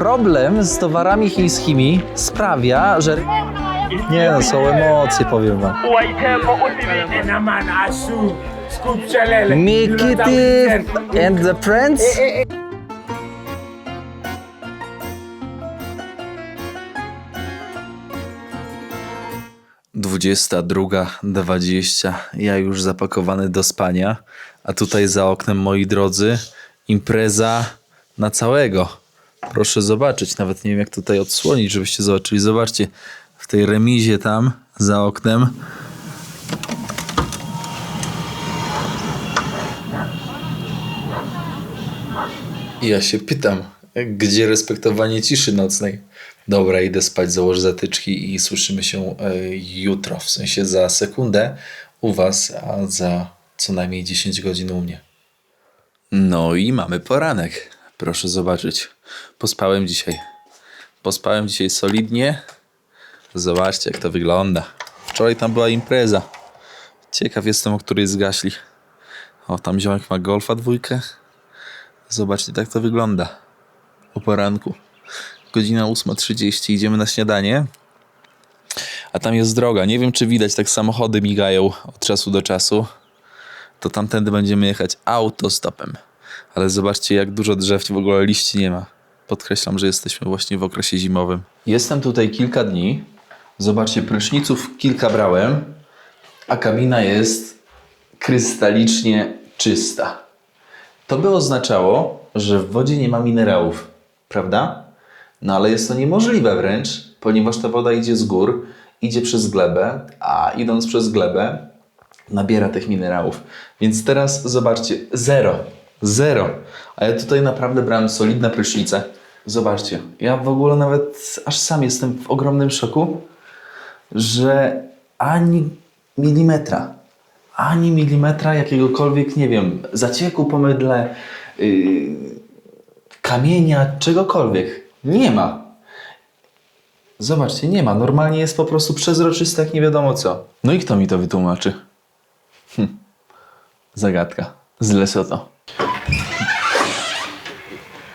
problem z towarami chińskimi sprawia, że... Nie no, są emocje, powiem wam. Mikity and the Prince? 22:20, ja już zapakowany do spania, a tutaj za oknem, moi drodzy, impreza na całego. Proszę zobaczyć, nawet nie wiem jak tutaj odsłonić, żebyście zobaczyli. Zobaczcie, w tej remizie tam za oknem. I ja się pytam, gdzie respektowanie ciszy nocnej? Dobra, idę spać, założę zatyczki i słyszymy się jutro, w sensie za sekundę u was, a za co najmniej 10 godzin u mnie. No i mamy poranek. Proszę zobaczyć. Pospałem dzisiaj solidnie. Zobaczcie jak to wygląda. Wczoraj tam była impreza. Ciekaw jestem, o której zgaśli. O, tam ziomek ma Golfa 2. Zobaczcie, tak to wygląda. O poranku. Godzina 8:30. Idziemy na śniadanie. A tam jest droga. Nie wiem, czy widać, tak samochody migają od czasu do czasu. To tamtędy będziemy jechać autostopem. Ale zobaczcie, jak dużo drzew, w ogóle liści nie ma. Podkreślam, że jesteśmy właśnie w okresie zimowym. Jestem tutaj kilka dni. Zobaczcie, pryszniców kilka brałem, a kabina jest krystalicznie czysta. To by oznaczało, że w wodzie nie ma minerałów, prawda? No ale jest to niemożliwe wręcz, ponieważ ta woda idzie z gór, idzie przez glebę, a idąc przez glebę nabiera tych minerałów. Więc teraz zobaczcie, zero. A ja tutaj naprawdę brałem solidne prysznice. Zobaczcie, ja w ogóle nawet aż sam jestem w ogromnym szoku, że ani milimetra jakiegokolwiek, nie wiem, zacieku po mydle, kamienia, czegokolwiek. Nie ma. Zobaczcie, nie ma. Normalnie jest po prostu przezroczyste jak nie wiadomo co. No i kto mi to wytłumaczy? Zagadka. Z Lesotho.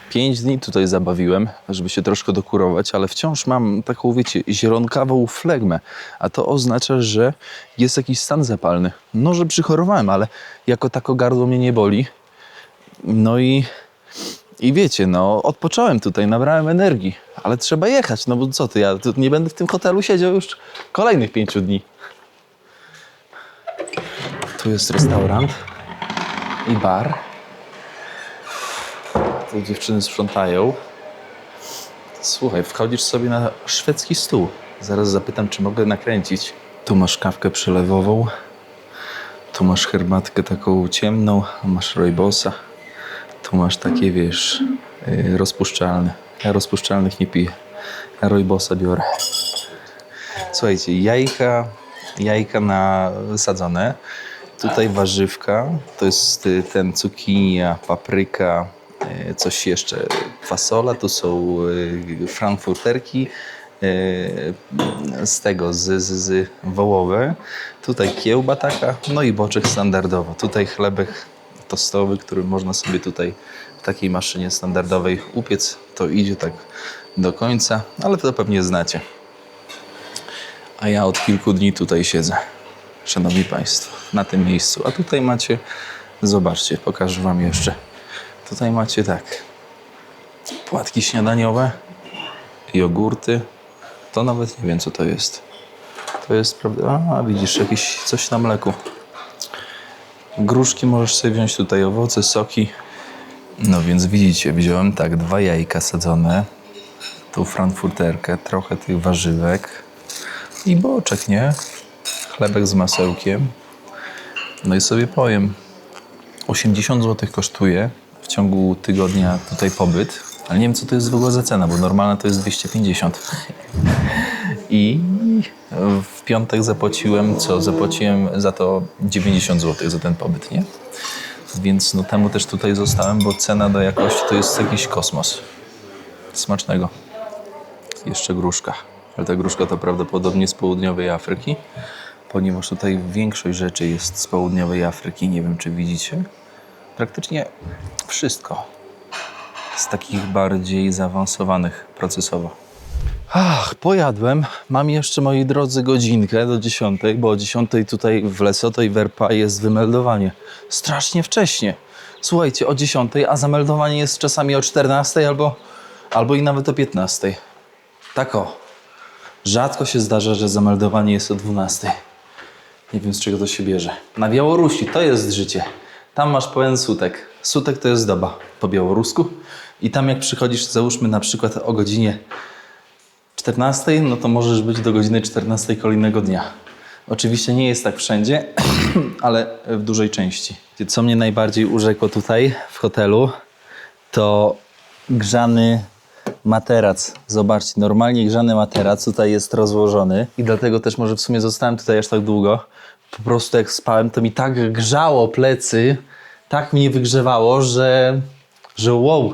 5 dni tutaj zabawiłem, żeby się troszkę dokurować, ale wciąż mam taką, wiecie, zielonkawą flegmę. A to oznacza, że jest jakiś stan zapalny. No, że przychorowałem, ale jako tako gardło mnie nie boli. No i wiecie, no, odpocząłem tutaj, nabrałem energii. Ale trzeba jechać, no bo co ty, ja tu nie będę w tym hotelu siedział już kolejnych 5 dni. Tu jest restaurant i bar. Tu dziewczyny sprzątają. Słuchaj, wchodzisz sobie na szwedzki stół. Zaraz zapytam, czy mogę nakręcić. Tu masz kawkę przelewową. Tu masz herbatkę taką ciemną. Masz rooibos. Tu masz takie, wiesz, rozpuszczalne. Ja rozpuszczalnych nie piję. Ja rooibosa biorę. Słuchajcie, jajka nasadzone. Tutaj warzywka. To jest ten cukinia, papryka, coś jeszcze, fasola, tu są frankfurterki z tego, z wołowe, tutaj kiełba taka, no i boczek standardowo. Tutaj chlebek tostowy, który można sobie tutaj w takiej maszynie standardowej upiec. To idzie tak do końca, ale to pewnie znacie. A ja od kilku dni tutaj siedzę, szanowni państwo, na tym miejscu. A tutaj macie, zobaczcie, pokażę wam jeszcze. Tutaj macie tak, płatki śniadaniowe, jogurty, to nawet nie wiem co to jest. To jest, prawda, a widzisz, jakieś coś na mleku. Gruszki możesz sobie wziąć, tutaj owoce, soki. No więc widzicie, wziąłem tak 2 jajka sadzone, tu frankfurterkę, trochę tych warzywek i boczek, nie? Chlebek z masełkiem. No i sobie pojem. 80 zł kosztuje w ciągu tygodnia tutaj pobyt, ale nie wiem co to jest w ogóle za cena, bo normalna to jest 250. I w piątek zapłaciłem za to 90 zł za ten pobyt, nie? Więc no temu też tutaj zostałem, bo cena do jakości to jest jakiś kosmos. Smacznego. Jeszcze gruszka. Ale ta gruszka to prawdopodobnie z południowej Afryki, ponieważ tutaj większość rzeczy jest z południowej Afryki. Nie wiem, czy widzicie. Praktycznie wszystko. z takich bardziej zaawansowanych procesowo. Pojadłem. Mam jeszcze, moi drodzy, godzinkę do 10, bo o 10 tutaj w Lesotho i Werpa jest wymeldowanie. Strasznie wcześnie. Słuchajcie, o 10, a zameldowanie jest czasami o 14 albo i nawet o 15. Tak o. Rzadko się zdarza, że zameldowanie jest o 12. Nie wiem, z czego to się bierze. Na Białorusi to jest życie. Tam masz pełen sutek. Sutek to jest doba po białorusku. I tam jak przychodzisz, załóżmy na przykład o godzinie 14, no to możesz być do godziny 14 kolejnego dnia. Oczywiście nie jest tak wszędzie, ale w dużej części. Co mnie najbardziej urzekło tutaj w hotelu, to grzany materac. Zobaczcie, normalnie grzany materac tutaj jest rozłożony i dlatego też może w sumie zostałem tutaj aż tak długo. Po prostu jak spałem, to mi tak grzało plecy, tak mnie wygrzewało, że wow.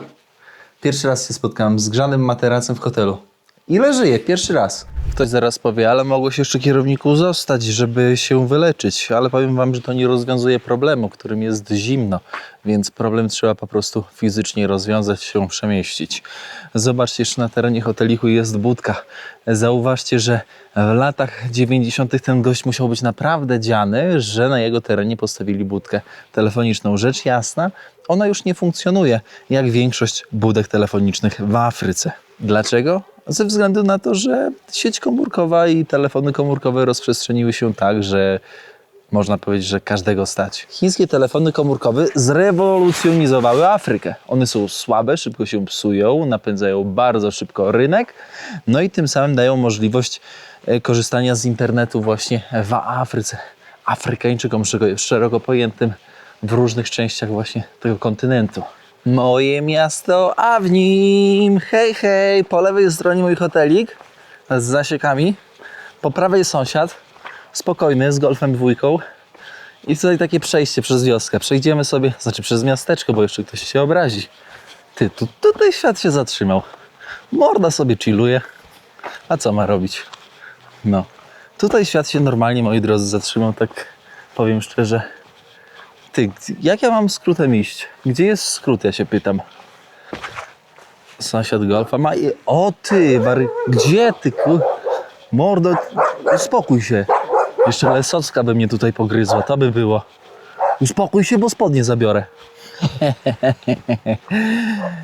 Pierwszy raz się spotkałem z grzanym materacem w hotelu. Ile żyję? Pierwszy raz. Ktoś zaraz powie, ale mogłeś jeszcze kierowniku zostać, żeby się wyleczyć. Ale powiem wam, że to nie rozwiązuje problemu, którym jest zimno. Więc problem trzeba po prostu fizycznie rozwiązać, się przemieścić. Zobaczcie, jeszcze na terenie hoteliku jest budka. Zauważcie, że w latach 90. ten gość musiał być naprawdę dziany, że na jego terenie postawili budkę telefoniczną. Rzecz jasna, ona już nie funkcjonuje, jak większość budek telefonicznych w Afryce. Dlaczego? Ze względu na to, że sieć komórkowa i telefony komórkowe rozprzestrzeniły się tak, że można powiedzieć, że każdego stać. Chińskie telefony komórkowe zrewolucjonizowały Afrykę. One są słabe, szybko się psują, napędzają bardzo szybko rynek, no i tym samym dają możliwość korzystania z internetu właśnie w Afryce. Afrykańczykom szeroko pojętym w różnych częściach właśnie tego kontynentu. Moje miasto Awnim. Hej, hej. Po lewej stronie mój hotelik z zasiekami. Po prawej sąsiad. Spokojny, z golfem dwójką. I tutaj takie przejście przez wioskę. Przejdziemy sobie, znaczy przez miasteczko, bo jeszcze ktoś się obrazi. Tutaj świat się zatrzymał. Morda sobie chilluje. A co ma robić? No. Tutaj świat się normalnie, moi drodzy, zatrzymał, tak powiem szczerze. Jak ja mam skrótem iść? Gdzie jest skrót, ja się pytam. Sąsiad golfa ma... O ty, gdzie ty, mordo, uspokój się. Jeszcze Lesocka by mnie tutaj pogryzła, to by było. Uspokój się, bo spodnie zabiorę.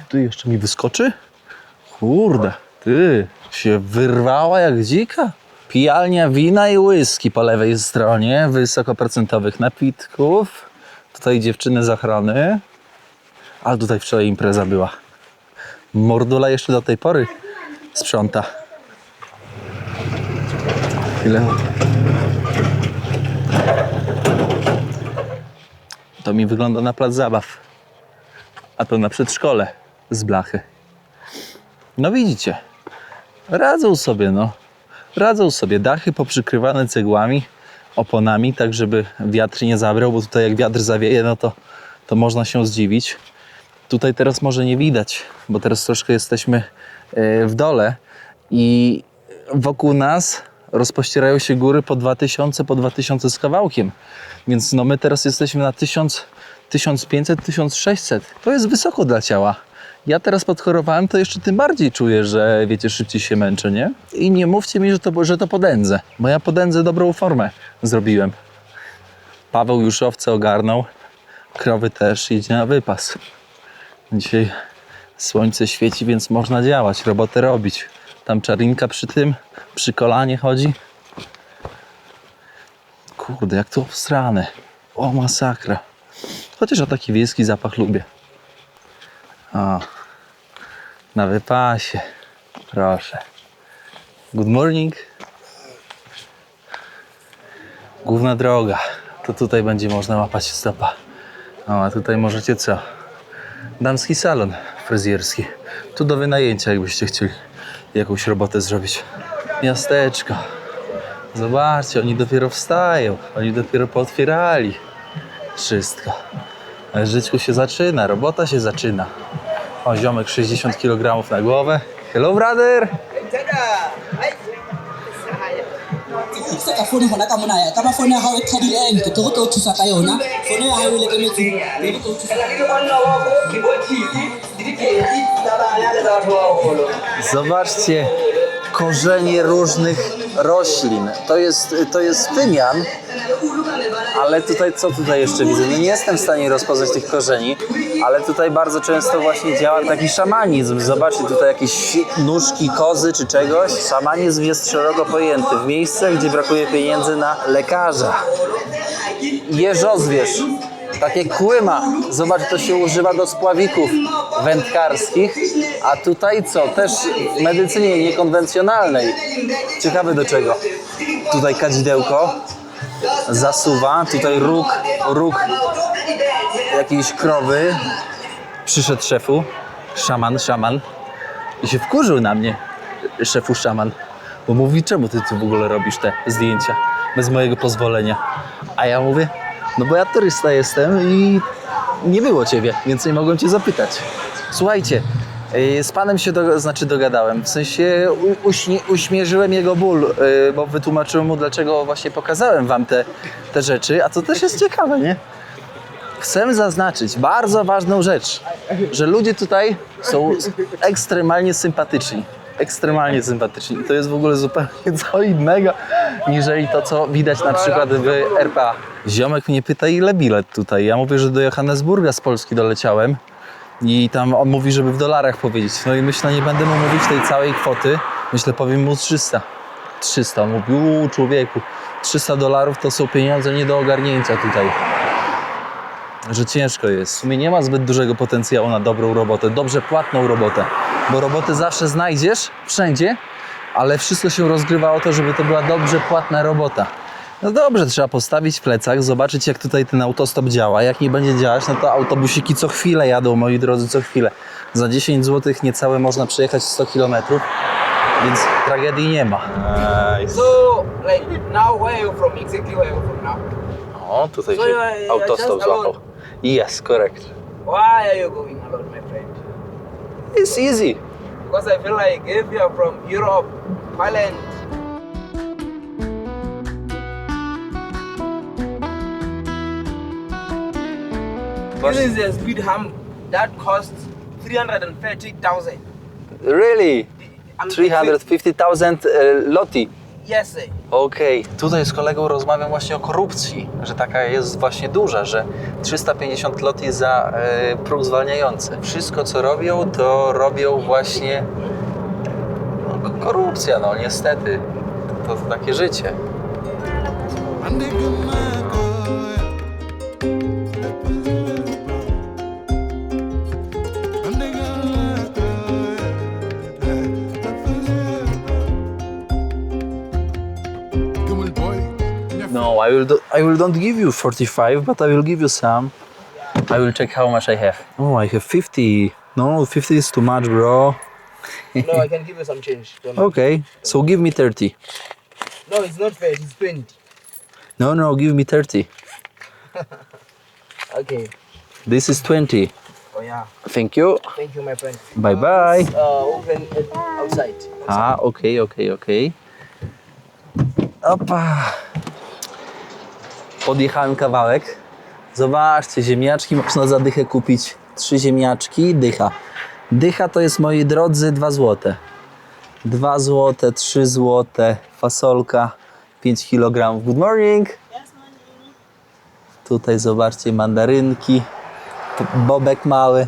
Ty jeszcze mi wyskoczy? Kurde, ty się wyrwała jak dzika. Pijalnia wina i whisky po lewej stronie, wysokoprocentowych napitków. Tutaj dziewczyny z ochrony. Ale tutaj wczoraj impreza była. Mordula jeszcze do tej pory sprząta. Ile? To mi wygląda na plac zabaw. A to na przedszkole z blachy. No widzicie. Radzą sobie, no. Radzą sobie. Dachy poprzykrywane cegłami, oponami, tak żeby wiatr nie zabrał, bo tutaj jak wiatr zawieje, no to można się zdziwić. Tutaj teraz może nie widać, bo teraz troszkę jesteśmy w dole i wokół nas rozpościerają się góry po 2000 z kawałkiem. Więc no my teraz jesteśmy na 1000, 1500, 1600. To jest wysoko dla ciała. Ja teraz podchorowałem, to jeszcze tym bardziej czuję, że wiecie, szybciej się męczę, nie? I nie mówcie mi, że to podędzę, bo ja podędzę dobrą formę zrobiłem. Paweł już owce ogarnął, krowy też, idzie na wypas. Dzisiaj słońce świeci, więc można działać, robotę robić. Tam Czarinka przy kolanie chodzi. Kurde, jak to obsrane. O, masakra. Chociaż ja taki wiejski zapach lubię. O, na wypasie. Proszę. Good morning. Główna droga. To tutaj będzie można łapać stopa. O, a tutaj możecie co? Damski salon fryzjerski. Tu do wynajęcia, jakbyście chcieli jakąś robotę zrobić. Miasteczko. Zobaczcie, oni dopiero wstają. Oni dopiero pootwierali wszystko. Ale żyćku się zaczyna, robota się zaczyna. O, ziomek 60 kg na głowę. Hello, brother! Saka phone hona ka mona ya ka ba phone ya hao e khadi eng ke tlo thusa ka yona phone ya hao le ke metsi ke tlo thusa Zobaczcie, korzenie różnych roślin. To jest tymian, ale tutaj co tutaj jeszcze widzę? No nie jestem w stanie rozpoznać tych korzeni, ale tutaj bardzo często właśnie działa taki szamanizm. Zobaczcie, tutaj jakieś nóżki kozy czy czegoś. Szamanizm jest szeroko pojęty w miejscach, gdzie brakuje pieniędzy na lekarza. Jeżozwierz, takie kłyma. Zobacz, to się używa do spławików wędkarskich, a tutaj co? Też w medycynie niekonwencjonalnej. Ciekawe do czego. Tutaj kadzidełko, zasuwa, tutaj róg jakiejś krowy. Przyszedł szefu, szaman i się wkurzył na mnie, szefu szaman, bo mówi, czemu ty tu w ogóle robisz te zdjęcia bez mojego pozwolenia? A ja mówię, no bo ja turysta jestem i nie było ciebie, więc nie mogłem cię zapytać. Słuchajcie, z panem się dogadałem, w sensie uśmierzyłem jego ból, bo wytłumaczyłem mu, dlaczego właśnie pokazałem wam te rzeczy, a to też jest ciekawe, nie? Chcę zaznaczyć bardzo ważną rzecz, że ludzie tutaj są ekstremalnie sympatyczni. Ekstremalnie sympatyczni. To jest w ogóle zupełnie co innego, niżeli to, co widać na przykład w RPA. Ziomek mnie pyta, ile bilet tutaj. Ja mówię, że do Johannesburga z Polski doleciałem i tam on mówi, żeby w dolarach powiedzieć. No i myślę, nie będę mu mówić tej całej kwoty. Myślę, powiem mu 300. 300. On mówi, człowieku, $300 to są pieniądze nie do ogarnięcia tutaj. Że ciężko jest. W sumie nie ma zbyt dużego potencjału na dobrą robotę, dobrze płatną robotę. Bo roboty zawsze znajdziesz, wszędzie, ale wszystko się rozgrywa o to, żeby to była dobrze płatna robota. No dobrze, trzeba postawić plecak, zobaczyć jak tutaj ten autostop działa. Jak nie będzie działać, no to autobusiki co chwilę jadą, moi drodzy, co chwilę. Za 10 zł niecałe można przejechać 100 km, więc tragedii nie ma. So, like, now where are you from? Exactly where are you from now? O, tutaj So się you're autostop just złapał. alone? Yes, correct. Why are you going alone, my friend? It's easy. Because I feel like if you are from Europe, Ireland, this is a speed hump that costs 330,000. Really? I'm 350,000 loti. Yes, sir. Okej. Tutaj z kolegą rozmawiam właśnie o korupcji, że taka jest właśnie duża, że 350 loti za próg zwalniający. Wszystko co robią, to robią właśnie korupcja, no niestety. To takie życie. No, I will don't give you 45, but I will give you some. I will check how much I have. Oh, I have 50. No, 50 is too much, bro. No, I can give you some change. Don't Okay, so give me 30. No, it's not fair. It's 20. No, give me 30. Okay. This is 20. Oh, yeah. Thank you. Thank you, my friend. Bye bye. Open it outside. Okej. Opa. Podjechałem kawałek. Zobaczcie, ziemniaczki można za dychę kupić. 3 ziemniaczki, dycha. Dycha to jest, moi drodzy, 2 zł. 2 zł, 3 zł, fasolka, 5 kg. Good morning. Tutaj zobaczcie, mandarynki, bobek mały.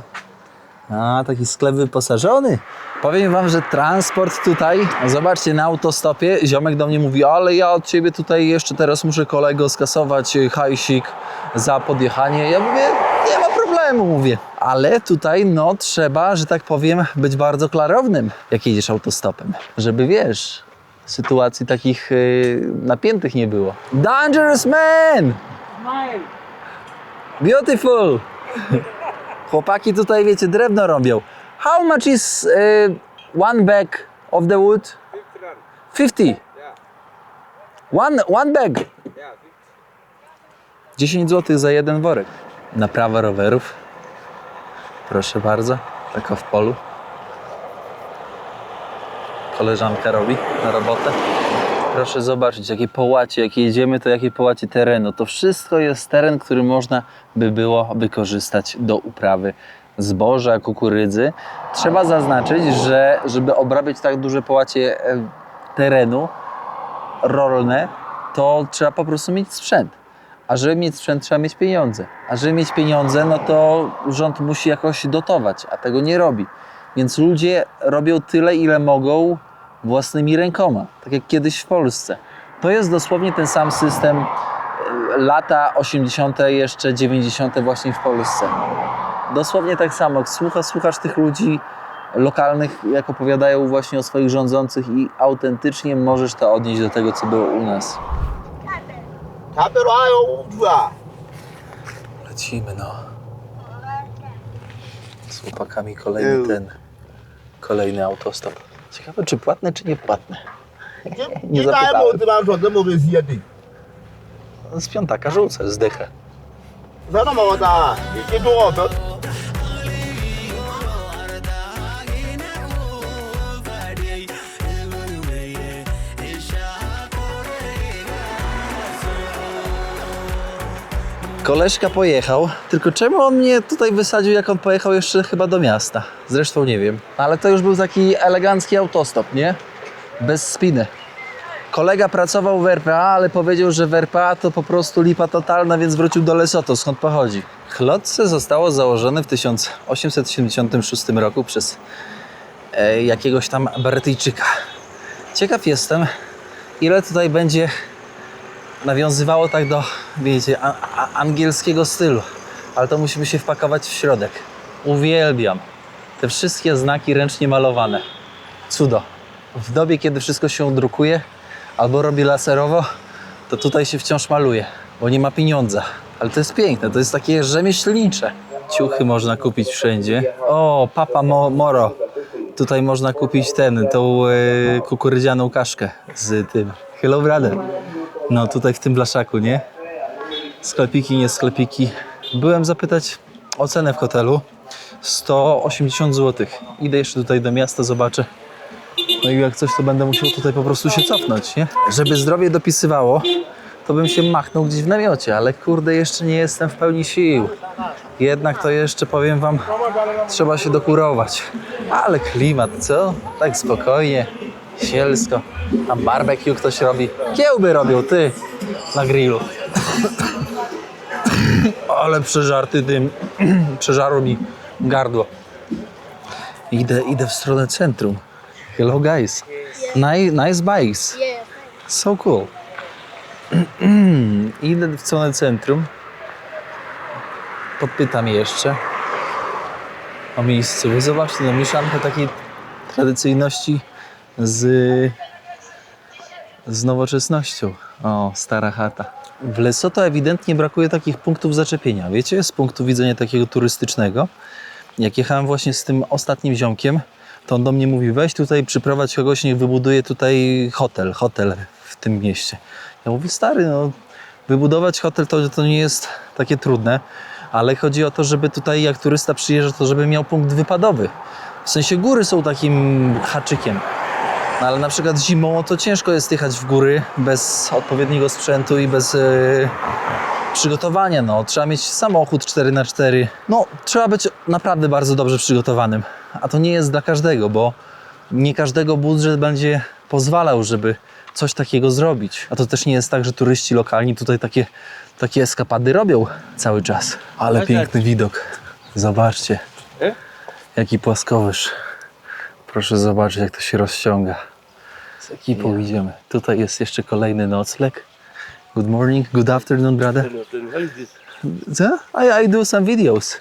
A, taki sklep wyposażony. Powiem wam, że transport tutaj, zobaczcie, na autostopie, ziomek do mnie mówi, ale ja od ciebie tutaj jeszcze teraz muszę kolego skasować hajsik za podjechanie. Ja mówię, nie ma problemu, mówię. Ale tutaj, no, trzeba, że tak powiem, być bardzo klarownym, jak jedziesz autostopem. Żeby, wiesz, sytuacji takich napiętych nie było. Dangerous man! Smile. Beautiful! Chłopaki tutaj, wiecie, drewno robią. How much is one bag of the wood? 50. One bag. 10 zł za jeden worek. Naprawa rowerów. Proszę bardzo, taka w polu. Koleżanka robi na robotę. Proszę zobaczyć, jakie połacie, jak jedziemy, to jakie połacie terenu. To wszystko jest teren, który można by było wykorzystać do uprawy zboża, kukurydzy. Trzeba zaznaczyć, że żeby obrabiać tak duże połacie terenu rolne, to trzeba po prostu mieć sprzęt. A żeby mieć sprzęt, trzeba mieć pieniądze. A żeby mieć pieniądze, no to rząd musi jakoś dotować, a tego nie robi. Więc ludzie robią tyle, ile mogą własnymi rękoma. Tak jak kiedyś w Polsce. To jest dosłownie ten sam system lata 80., jeszcze 90. właśnie w Polsce. Dosłownie tak samo. Słuchasz tych ludzi lokalnych, jak opowiadają właśnie o swoich rządzących i autentycznie możesz to odnieść do tego, co było u nas. Lecimy, no. Z chłopakami kolejny autostop. Ciekawe, czy płatne, czy niepłatne. Nie zapytałem. Z piątaka rzucę, zdychę. Koleżka pojechał, tylko czemu on mnie tutaj wysadził, jak on pojechał jeszcze chyba do miasta? Zresztą nie wiem. Ale to już był taki elegancki autostop, nie? Bez spiny. Kolega pracował w RPA, ale powiedział, że w RPA to po prostu lipa totalna, więc wrócił do Lesotho, skąd pochodzi. Chlotce zostało założone w 1876 roku przez jakiegoś tam Brytyjczyka. Ciekaw jestem, ile tutaj będzie nawiązywało tak do, wiecie, angielskiego stylu. Ale to musimy się wpakować w środek. Uwielbiam te wszystkie znaki ręcznie malowane. Cudo. W dobie, kiedy wszystko się drukuje albo robi laserowo, to tutaj się wciąż maluje, bo nie ma pieniądza. Ale to jest piękne, to jest takie rzemieślnicze. Ciuchy można kupić wszędzie. O, Papa Moro. Tutaj można kupić tą kukurydzianą kaszkę z tym. Hello, brother. No tutaj w tym blaszaku, nie? Sklepiki, nie sklepiki. Byłem zapytać o cenę w hotelu. 180 zł. Idę jeszcze tutaj do miasta, zobaczę. No i jak coś, to będę musiał tutaj po prostu się cofnąć, nie? Żeby zdrowie dopisywało, to bym się machnął gdzieś w namiocie, ale kurde, jeszcze nie jestem w pełni sił. Jednak to jeszcze, powiem wam, trzeba się dokurować. Ale klimat, co? Tak spokojnie, sielsko. Tam barbecue ktoś robi. Kiełby robią, ty, na grillu. Ale przeżarty dym. Przeżarło mi gardło. Idę w stronę centrum. Hello guys. Nice bikes. So cool. Idę w stronę centrum. Podpytam jeszcze o miejscu. Zobaczcie, no mieszanka takiej tradycyjności z nowoczesnością. O, stara chata. W Lesotho ewidentnie brakuje takich punktów zaczepienia. Wiecie, z punktu widzenia takiego turystycznego. Jak jechałem właśnie z tym ostatnim ziomkiem, to on do mnie mówi, weź tutaj, przyprowadź kogoś, niech wybuduje tutaj hotel w tym mieście. Ja mówię, stary, no wybudować hotel to nie jest takie trudne, ale chodzi o to, żeby tutaj jak turysta przyjeżdża, to żeby miał punkt wypadowy. W sensie góry są takim haczykiem. No, ale na przykład zimą to ciężko jest jechać w góry bez odpowiedniego sprzętu i bez przygotowania. No, trzeba mieć samochód 4x4. No, trzeba być naprawdę bardzo dobrze przygotowanym. A to nie jest dla każdego, bo nie każdego budżet będzie pozwalał, żeby coś takiego zrobić. A to też nie jest tak, że turyści lokalni tutaj takie eskapady robią cały czas. Ale piękny widok. Zobaczcie, jaki płaskowyż. Proszę zobaczyć, jak to się rozciąga. Z ekipą idziemy. Tutaj jest jeszcze kolejny nocleg. Good morning, good afternoon, brother. Co? I do some videos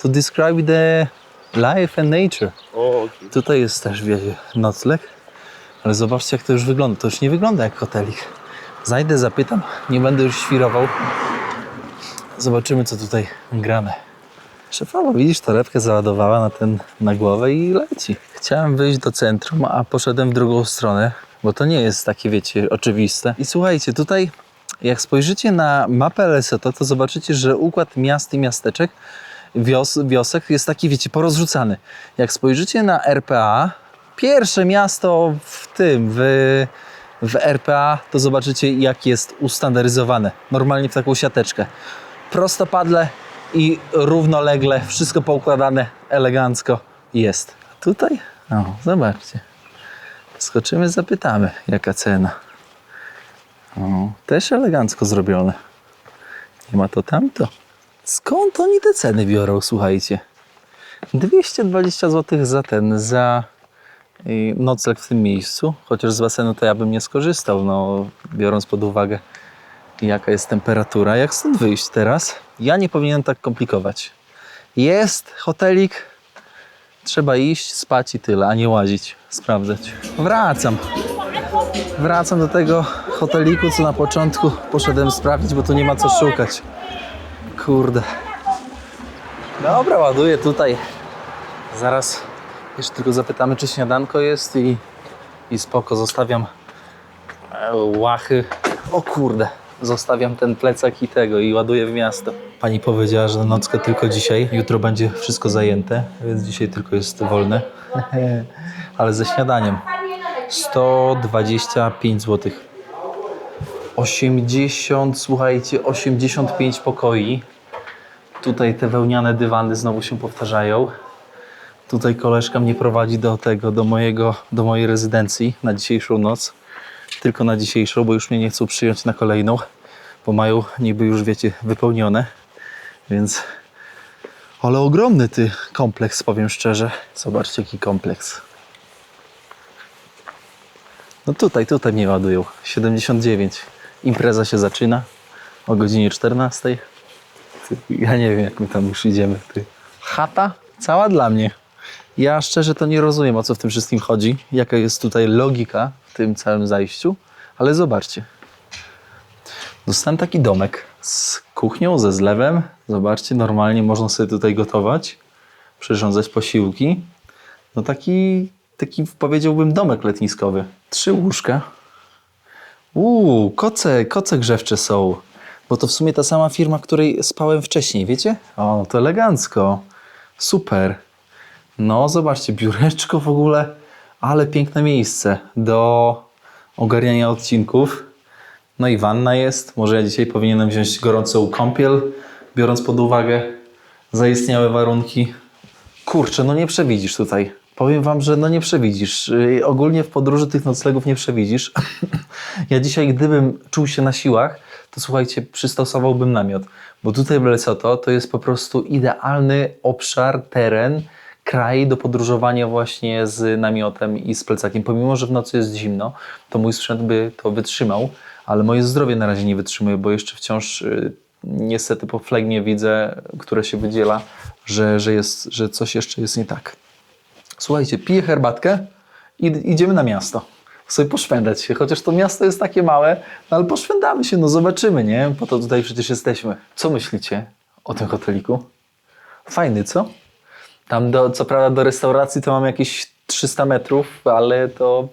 to describe the life and nature. Okay. Tutaj jest też, wiecie, nocleg. Ale zobaczcie, jak to już wygląda. To już nie wygląda jak hotelik. Zajdę, zapytam. Nie będę już świrował. Zobaczymy, co tutaj grane. Szefowa, widzisz, torebkę załadowała na głowę i leci. Chciałem wyjść do centrum, a poszedłem w drugą stronę, bo to nie jest takie, wiecie, oczywiste. I słuchajcie, tutaj jak spojrzycie na mapę Lesotho, to zobaczycie, że układ miast i miasteczek, wiosek jest taki, wiecie, porozrzucany. Jak spojrzycie na RPA, pierwsze miasto w RPA, to zobaczycie, jak jest ustandaryzowane. Normalnie w taką siateczkę. Prostopadle i równolegle, wszystko poukładane elegancko jest. A tutaj? O, zobaczcie. Skoczymy, zapytamy, jaka cena. O, też elegancko zrobione. Nie ma to tamto. Skąd oni te ceny biorą, słuchajcie? 220 zł za nocleg w tym miejscu. Chociaż z basenu to ja bym nie skorzystał, no, biorąc pod uwagę, jaka jest temperatura. Jak stąd wyjść teraz? Ja nie powinienem tak komplikować. Jest hotelik, trzeba iść, spać i tyle, a nie łazić, sprawdzać. Wracam do tego hoteliku, co na początku poszedłem sprawdzić, bo tu nie ma co szukać. Kurde. Dobra, ładuję tutaj. Zaraz jeszcze tylko zapytamy, czy śniadanko jest i spoko, zostawiam łachy. O kurde, zostawiam ten plecak i ładuję w miasto. Pani powiedziała, że nockę tylko dzisiaj, jutro będzie wszystko zajęte, więc dzisiaj tylko jest wolne. Ale ze śniadaniem 125 zł. 80, słuchajcie, 85 pokoi. Tutaj te wełniane dywany znowu się powtarzają. Tutaj koleżka mnie prowadzi do mojej rezydencji na dzisiejszą noc. Tylko na dzisiejszą, bo już mnie nie chcą przyjąć na kolejną, bo mają niby już, wiecie, wypełnione. Więc... Ale ogromny kompleks, powiem szczerze. Zobaczcie, jaki kompleks. No tutaj mnie ładują. 79. Impreza się zaczyna o godzinie 14. Ja nie wiem, jak my tam już idziemy. Chata cała dla mnie. Ja szczerze to nie rozumiem, o co w tym wszystkim chodzi. Jaka jest tutaj logika w tym całym zajściu. Ale zobaczcie. Dostałem taki domek z kuchnią, ze zlewem. Zobaczcie, normalnie można sobie tutaj gotować, przyrządzać posiłki. No taki powiedziałbym domek letniskowy. 3 łóżka. Koce grzewcze są. Bo to w sumie ta sama firma, której spałem wcześniej, wiecie? O, to elegancko. Super. No, zobaczcie, biureczko w ogóle. Ale piękne miejsce do ogarniania odcinków. No i wanna jest. Może ja dzisiaj powinienem wziąć gorącą kąpiel, biorąc pod uwagę zaistniałe warunki. Kurczę, no nie przewidzisz tutaj. Powiem wam, że no nie przewidzisz. Ogólnie w podróży tych noclegów nie przewidzisz. Ja dzisiaj, gdybym czuł się na siłach, to słuchajcie, przystosowałbym namiot. Bo tutaj w Lesotho to jest po prostu idealny obszar, teren, kraj do podróżowania właśnie z namiotem i z plecakiem. Pomimo, że w nocy jest zimno, to mój sprzęt by to wytrzymał, ale moje zdrowie na razie nie wytrzymuje, bo jeszcze wciąż niestety po flegmie widzę, które się wydziela, że coś jeszcze jest nie tak. Słuchajcie, piję herbatkę i idziemy na miasto. Sobie poszwędać się, chociaż to miasto jest takie małe, no ale poszwędamy się, no zobaczymy, nie? Po to tutaj przecież jesteśmy. Co myślicie o tym hoteliku? Fajny, co? Tam co prawda do restauracji to mam jakieś 300 metrów, ale to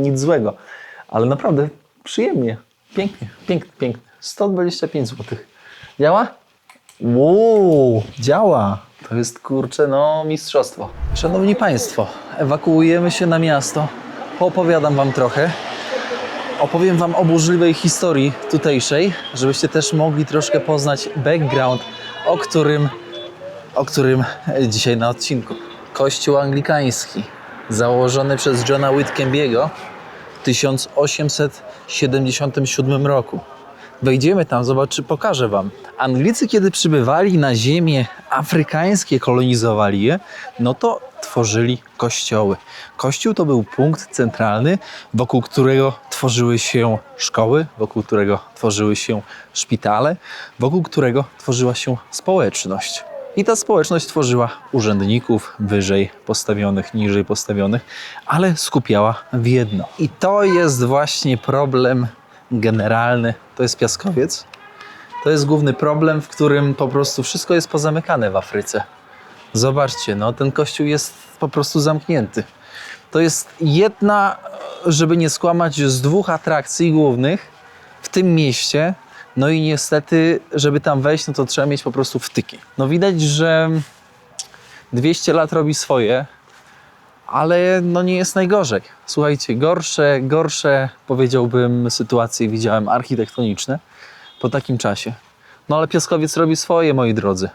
nic złego. Ale naprawdę przyjemnie, pięknie. 125 zł. Działa? Działa. To jest, kurczę, no mistrzostwo. Szanowni Państwo, ewakuujemy się na miasto. Poopowiadam wam trochę. Opowiem wam o burzliwej historii tutejszej, żebyście też mogli troszkę poznać background, o którym dzisiaj na odcinku. Kościół anglikański, założony przez Johna Whitcombiego w 1877 roku. Wejdziemy tam, pokażę wam. Anglicy, kiedy przybywali na ziemię afrykańskie, kolonizowali je, no to tworzyli kościoły. Kościół to był punkt centralny, wokół którego tworzyły się szkoły, wokół którego tworzyły się szpitale, wokół którego tworzyła się społeczność. I ta społeczność tworzyła urzędników wyżej postawionych, niżej postawionych, ale skupiała w jedno. I to jest właśnie problem generalny, to jest piaskowiec. To jest główny problem, w którym po prostu wszystko jest pozamykane w Afryce. Zobaczcie, no ten kościół jest po prostu zamknięty. To jest jedna, żeby nie skłamać, z 2 atrakcji głównych w tym mieście. No i niestety, żeby tam wejść, no to trzeba mieć po prostu wtyki. No widać, że 200 lat robi swoje, ale no nie jest najgorzej. Słuchajcie, gorsze powiedziałbym sytuacje widziałem architektoniczne po takim czasie. No ale piaskowiec robi swoje, moi drodzy.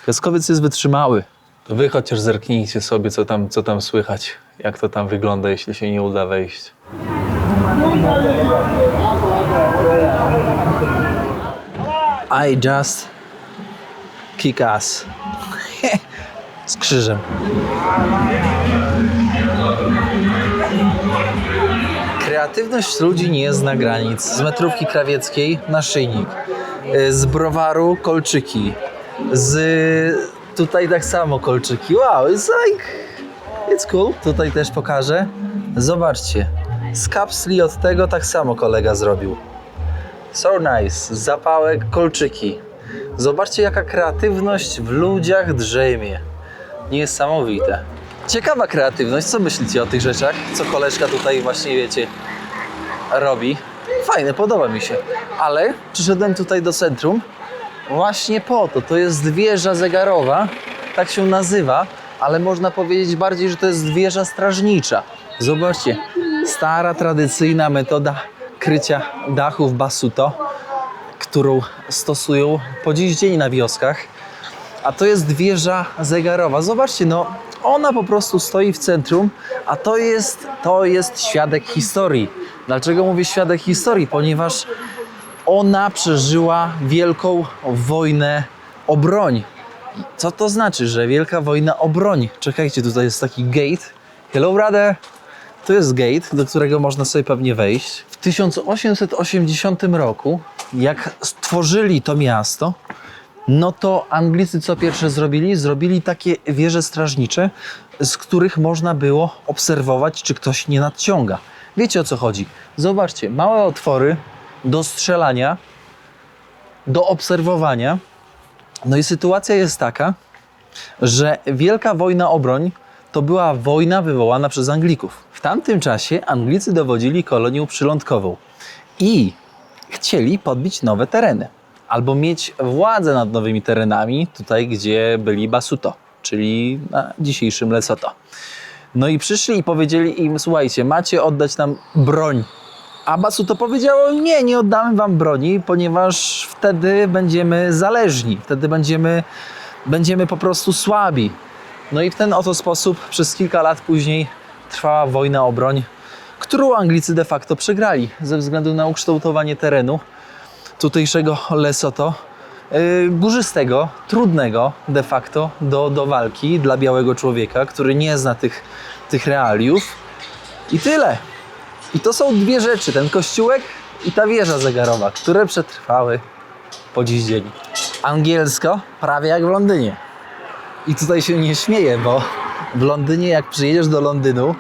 Piaskowiec jest wytrzymały. To wy chociaż zerknijcie sobie, co tam słychać. Jak to tam wygląda, jeśli się nie uda wejść. I just kick ass. Z krzyżem. Kreatywność ludzi nie zna granic. Z metrówki krawieckiej naszyjnik. Z browaru kolczyki. Tutaj tak samo kolczyki. Wow, it's cool. Tutaj też pokażę. Zobaczcie. Z kapsli od tego tak samo kolega zrobił. So nice. Zapałek, kolczyki. Zobaczcie, jaka kreatywność w ludziach drzemie. Niesamowite. Ciekawa kreatywność. Co myślicie o tych rzeczach? Co koleżka tutaj właśnie, wiecie, robi? Fajne, podoba mi się. Ale przyszedłem tutaj do centrum właśnie po to. To jest wieża zegarowa. Tak się nazywa. Ale można powiedzieć bardziej, że to jest wieża strażnicza. Zobaczcie. Stara, tradycyjna metoda krycia dachów basuto, którą stosują po dziś dzień na wioskach. A to jest wieża zegarowa. Zobaczcie, no ona po prostu stoi w centrum, a to jest świadek historii. Dlaczego mówię świadek historii? Ponieważ ona przeżyła wielką wojnę o broń. Co to znaczy, że wielka wojna o broń? Czekajcie, tutaj jest taki gate. Hello, brother! To jest gate, do którego można sobie pewnie wejść. W 1880 roku, jak stworzyli to miasto, no to Anglicy co pierwsze zrobili? Zrobili takie wieże strażnicze, z których można było obserwować, czy ktoś nie nadciąga. Wiecie, o co chodzi? Zobaczcie, małe otwory do strzelania, do obserwowania. No i sytuacja jest taka, że Wielka Wojna o broń to była wojna wywołana przez Anglików. W tamtym czasie Anglicy dowodzili kolonią przylądkową i chcieli podbić nowe tereny albo mieć władzę nad nowymi terenami, tutaj gdzie byli Basuto, czyli na dzisiejszym Lesotho. No i przyszli i powiedzieli im: słuchajcie, macie oddać nam broń. A Basuto powiedziało: nie oddamy wam broni, ponieważ wtedy będziemy zależni, wtedy będziemy po prostu słabi. No i w ten oto sposób przez kilka lat później trwała wojna o broń, którą Anglicy de facto przegrali ze względu na ukształtowanie terenu tutejszego Lesotho, górzystego, trudnego de facto do walki dla białego człowieka, który nie zna tych realiów. I tyle. I to są dwie rzeczy, ten kościółek i ta wieża zegarowa, które przetrwały po dziś dzień. Angielsko prawie jak w Londynie. I tutaj się nie śmieję, bo w Londynie, jak przyjedziesz do Londynu,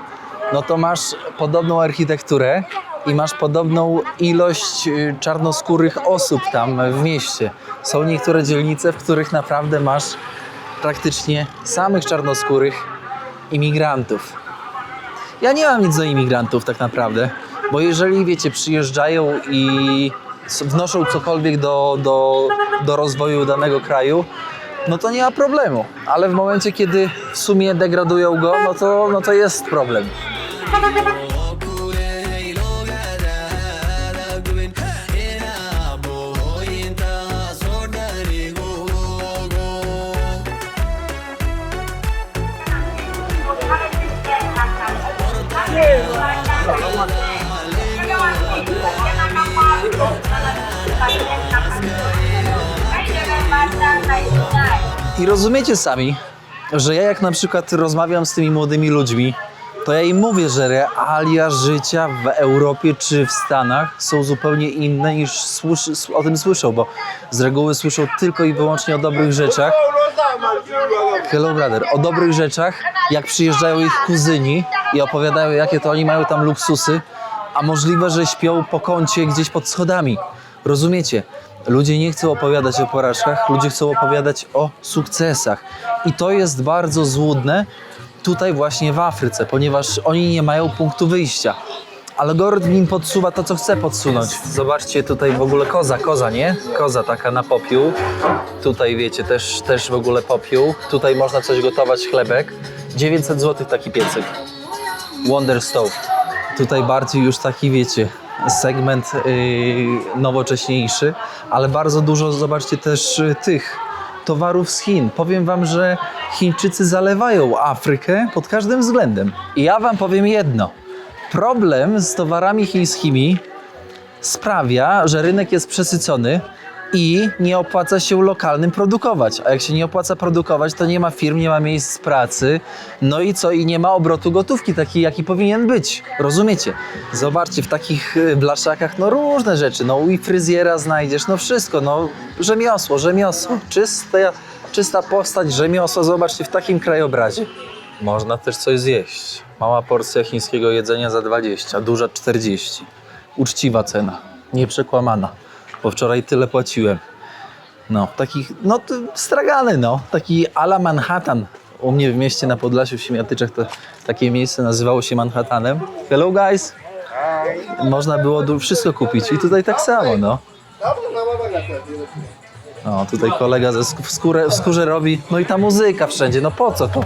no to masz podobną architekturę i masz podobną ilość czarnoskórych osób tam w mieście. Są niektóre dzielnice, w których naprawdę masz praktycznie samych czarnoskórych imigrantów. Ja nie mam nic do imigrantów tak naprawdę, bo jeżeli, wiecie, przyjeżdżają i wnoszą cokolwiek do rozwoju danego kraju, no to nie ma problemu, ale w momencie, kiedy w sumie degradują go, no to jest problem. I rozumiecie sami, że ja jak na przykład rozmawiam z tymi młodymi ludźmi, to ja im mówię, że realia życia w Europie czy w Stanach są zupełnie inne niż o tym słyszą, bo z reguły słyszą tylko i wyłącznie o dobrych rzeczach. Hello, brother. O dobrych rzeczach, jak przyjeżdżają ich kuzyni i opowiadają, jakie to oni mają tam luksusy, a możliwe, że śpią po kącie gdzieś pod schodami. Rozumiecie? Ludzie nie chcą opowiadać o porażkach, ludzie chcą opowiadać o sukcesach. I to jest bardzo złudne tutaj właśnie w Afryce, ponieważ oni nie mają punktu wyjścia. Algorytm im podsuwa to, co chce podsunąć. Zobaczcie, tutaj w ogóle koza, nie? Koza taka na popiół. Tutaj, wiecie, też w ogóle popiół. Tutaj można coś gotować, chlebek. 900 zł taki piecyk. Wonder Stove. Tutaj bardziej już taki, wiecie, segment nowocześniejszy, ale bardzo dużo, zobaczcie, też tych towarów z Chin. Powiem wam, że Chińczycy zalewają Afrykę pod każdym względem. I ja wam powiem jedno. Problem z towarami chińskimi sprawia, że rynek jest przesycony i nie opłaca się lokalnym produkować. A jak się nie opłaca produkować, to nie ma firm, nie ma miejsc pracy. No i co? I nie ma obrotu gotówki takiej, jaki powinien być. Rozumiecie? Zobaczcie, w takich blaszakach, no różne rzeczy. No i fryzjera znajdziesz, no wszystko. No rzemiosło. Czysta postać, rzemiosło. Zobaczcie, w takim krajobrazie. Można też coś zjeść. Mała porcja chińskiego jedzenia za 20, duża 40. Uczciwa cena, nieprzekłamana. Bo wczoraj tyle płaciłem. No, takich, no to stragany, no. Taki a la Manhattan. U mnie w mieście na Podlasiu w Siemiatyczach to takie miejsce nazywało się Manhattanem. Hello guys! Można było wszystko kupić i tutaj tak samo, no. O, tutaj kolega w skórze robi, no i ta muzyka wszędzie, no po co to?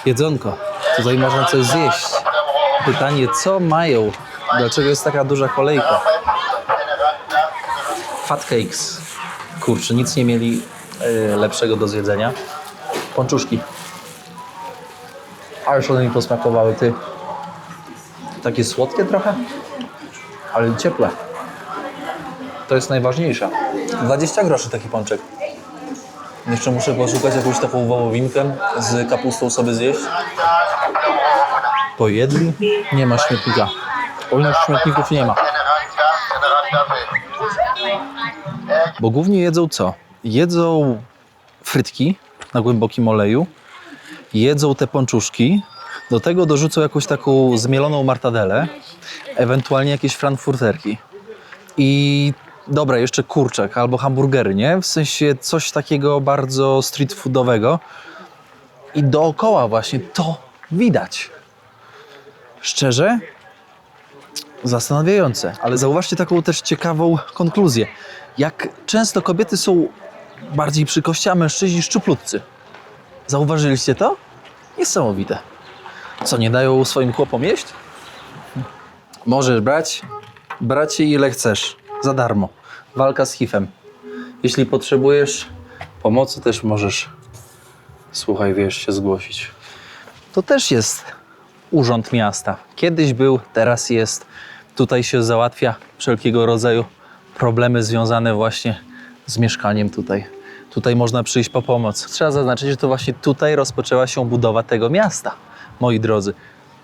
Jedzonko, tutaj można coś zjeść. Pytanie, co mają? Dlaczego jest taka duża kolejka? Fat cakes. Kurczę, nic nie mieli lepszego do zjedzenia. Pączuszki. Ale już one mi posmakowały, ty. Takie słodkie trochę, ale ciepłe. To jest najważniejsze. 20 groszy taki pączek. Jeszcze muszę poszukać jakąś taką wołowinkę z kapustą sobie zjeść. Pojedli? Nie ma śmietnika. U nas śmietników nie ma. Bo głównie jedzą co? Jedzą frytki na głębokim oleju, jedzą te pączuszki, do tego dorzucą jakąś taką zmieloną martadelę, ewentualnie jakieś frankfurterki. I dobra, jeszcze kurczak albo hamburgery, nie? W sensie coś takiego bardzo street foodowego. I dookoła właśnie to widać. Szczerze, zastanawiające, ale zauważcie taką też ciekawą konkluzję. Jak często kobiety są bardziej przy kości, a mężczyźni szczuplutcy. Zauważyliście to? Niesamowite. Co, nie dają swoim chłopom jeść? Możesz brać je ile chcesz, za darmo. Walka z HIV-em. Jeśli potrzebujesz pomocy, też możesz, słuchaj, wiesz, się zgłosić. To też jest urząd miasta. Kiedyś był, teraz jest. Tutaj się załatwia wszelkiego rodzaju problemy związane właśnie z mieszkaniem tutaj. Tutaj można przyjść po pomoc. Trzeba zaznaczyć, że to właśnie tutaj rozpoczęła się budowa tego miasta, moi drodzy.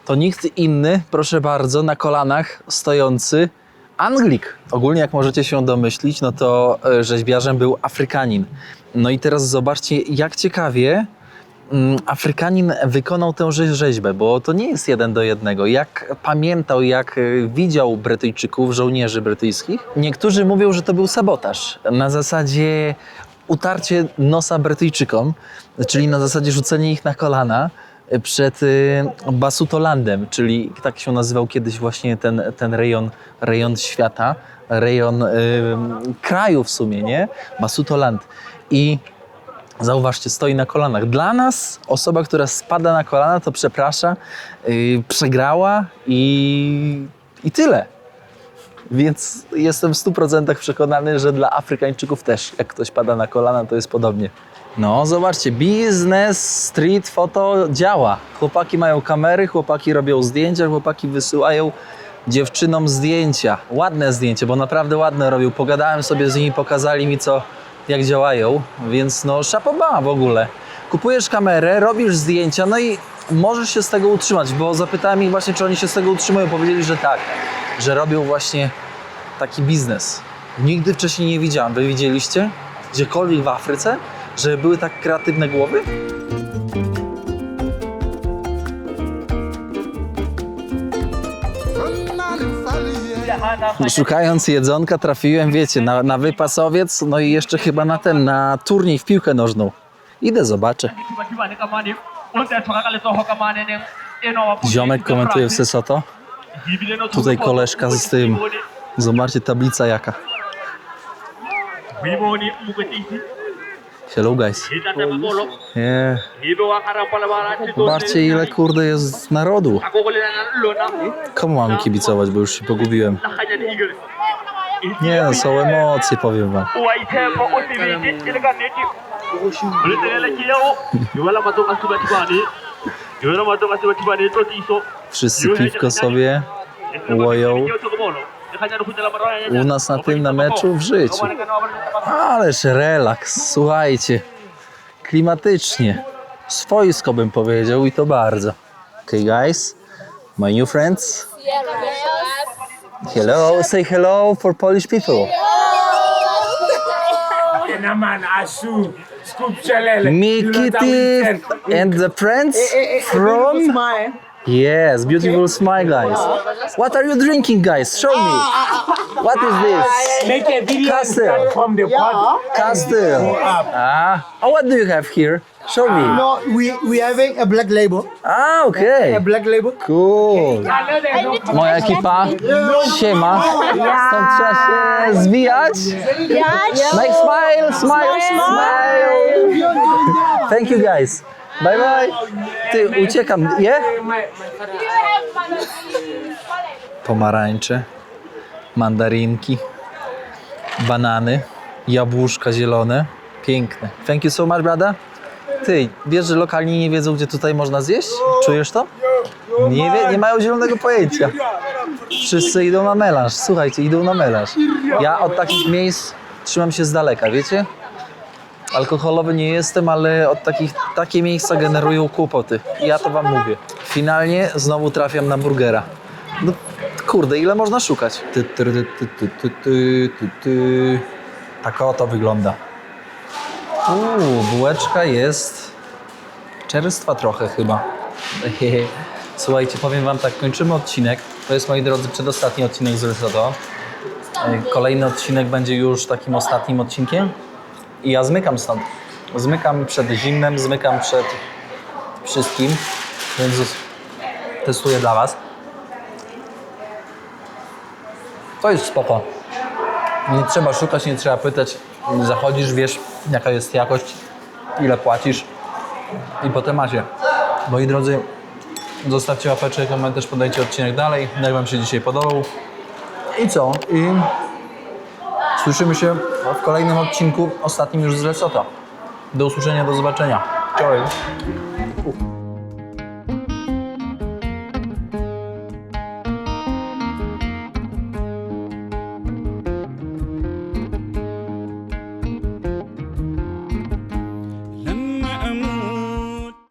To nikt inny, proszę bardzo, na kolanach stojący Anglik. Ogólnie, jak możecie się domyślić, no to rzeźbiarzem był Afrykanin. No i teraz zobaczcie, jak ciekawie Afrykanin wykonał tę rzeźbę, bo to nie jest 1 do 1. Jak pamiętał, jak widział Brytyjczyków, żołnierzy brytyjskich, niektórzy mówią, że to był sabotaż. Na zasadzie utarcie nosa Brytyjczykom, czyli na zasadzie rzucenie ich na kolana przed Basutolandem, czyli tak się nazywał kiedyś właśnie ten rejon świata, rejon kraju w sumie, nie? Basutoland. I zauważcie, stoi na kolanach. Dla nas osoba, która spada na kolana, to przeprasza, przegrała i tyle. Więc jestem w 100% przekonany, że dla Afrykańczyków też, jak ktoś pada na kolana, to jest podobnie. No, zobaczcie, biznes, street photo działa. Chłopaki mają kamery, chłopaki robią zdjęcia, chłopaki wysyłają dziewczynom zdjęcia. Ładne zdjęcia, bo naprawdę ładne robią. Pogadałem sobie z nimi, pokazali mi jak działają, więc no szapobama w ogóle. Kupujesz kamerę, robisz zdjęcia, no i możesz się z tego utrzymać, bo zapytałem ich właśnie, czy oni się z tego utrzymują. Powiedzieli, że tak, że robią właśnie taki biznes. Nigdy wcześniej nie widziałem. Wy widzieliście? Gdziekolwiek w Afryce? Że były tak kreatywne głowy? Szukając jedzonka trafiłem, wiecie, na wypasowiec, no i jeszcze chyba na turniej w piłkę nożną. Idę, zobaczę. Ziomek komentuje w Sesoto. Tutaj koleżka z tym. Zobaczcie, tablica jaka. Hello guys. Yeah. Zobaczcie ile kurde jest narodu. Komu mamy kibicować, bo już się pogubiłem. Nie no, są emocje, powiem wam. Wszyscy piwko sobie łoją. U nas na tym na meczu w życiu. Ależ relaks, słuchajcie. Klimatycznie. Swojsko bym powiedział i to bardzo. Okay guys, my new friends. Hello, say hello for Polish people. Mikity and the friends from... Yes, beautiful smile guys. What are you drinking guys? Show me. What is this? Make a video Castle. from the pod. Castle. Oh, what do you have here? Show me. No, we having a black label. Okay. A black label. Cool. Moja ekipa. Siema. Stąd trzeba się zwijać. Make smile, smile, smile. Thank you guys. Bye bye. Ty, uciekam. Je? Pomarańcze, mandarynki, banany, jabłuszka zielone. Piękne. Thank you so much, brother. Ty, wiesz, że lokalni nie wiedzą, gdzie tutaj można zjeść? Czujesz to? Nie mają zielonego pojęcia. Wszyscy idą na melanż. Słuchajcie, idą na melanż. Ja od takich miejsc trzymam się z daleka, wiecie? Alkoholowy nie jestem, ale od takie miejsca generują kłopoty. Ja to wam mówię. Finalnie znowu trafiam na burgera. No kurde, ile można szukać? Tak oto wygląda. Bułeczka jest czerstwa trochę chyba. Słuchajcie, powiem wam tak, kończymy odcinek. To jest, moi drodzy, przedostatni odcinek z Risotto. Kolejny odcinek będzie już takim ostatnim odcinkiem. I ja zmykam stąd. Zmykam przed zimnem, zmykam przed wszystkim. Więc testuję dla was. To jest spoko. Nie trzeba szukać, nie trzeba pytać. Zachodzisz, wiesz jaka jest jakość, ile płacisz i potem macie. Moi drodzy, zostawcie łapeczkę, komentarz, podajcie odcinek dalej, jak wam się dzisiaj podobał. I co? I słyszymy się w kolejnym odcinku, ostatnim już z Risotto. Do usłyszenia, do zobaczenia. Cześć.